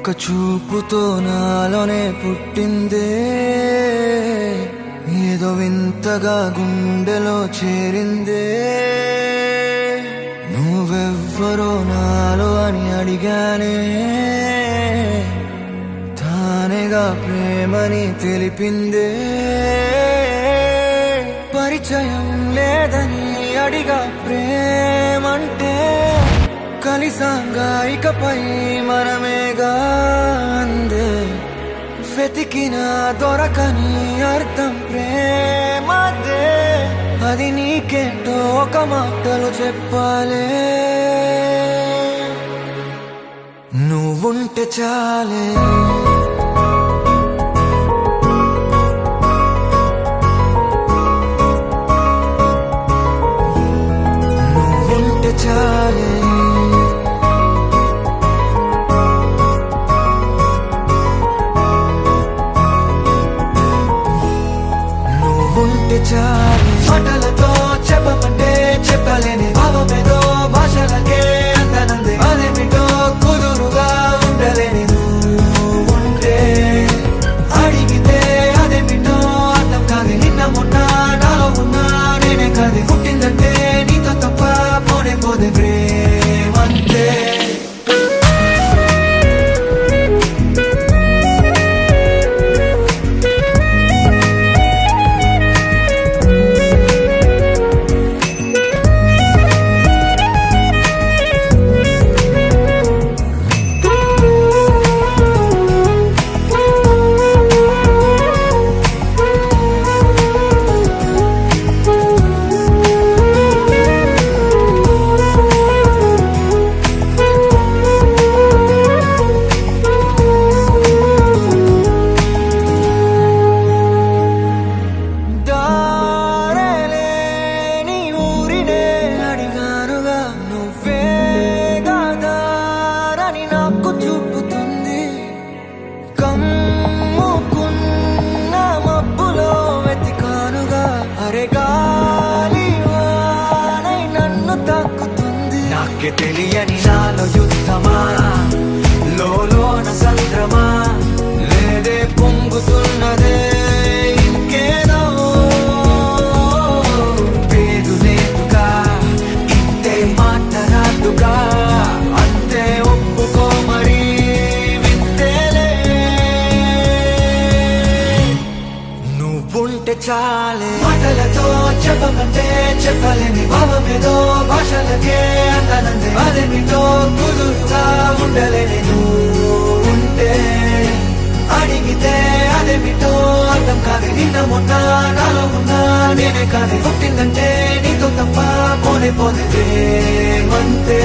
ఒక చూపుతో నాలోనే పుట్టిందే, ఏదో వింతగా గుండెలో చేరిందే. నువ్వెవ్వరో నాలో అని అడిగానే, తానేగా ప్రేమని తెలిపిందే. పరిచయం లేదని అడిగా ప్రేమంటే, కలిసాంగా ఇకపై మనమేగా అందే. వెతికిన దొరకని అర్థం ప్రేమదే, అది నీకేంటో ఒక మాటలు చెప్పాలే. నువ్వుంటే చాలే, నువ్వుంటే చాలే, నువ్వుంటే చాలే. మాటలతో చెప్పమంటే చెప్పలేని భావమేదో భాషలకే అందనందే. అదేమిటో కుదురుగా ఉండలేని నువ్వుంటే, అడిగితే అదేమిటో అర్థం కాదు. నిన్న మొన్న నాలో ఉన్నా నేనే కాదు. పుట్టిందంటే నీతో తప్ప పోనే పోదే ప్రేమంతే. నాకే తెలియని నాలో యుద్ధమా, లోన సంద్రమా, లేదే పొంగుతున్నదే ఇంకేదో. పేరు లేదుగా, ఇంతే మాట రాదుగా, అంతే ఒప్పుకో మరి వింతేలే. నువ్వుంటే చాలే. మాటలతో చెప్పమంటే చెప్పలేని భావమేదో భాషలకే అందనందే. అదేమిటో కుదురుగా ఉండలేని నువ్వుంటే, అడిగితే అదేమిటో అర్థం కాదు. నిన్న మొన్న నాలో ఉన్నా నేనే కాదు. పుట్టిందంటే నీతో తప్ప పోనే పోనే ప్రేమంతే.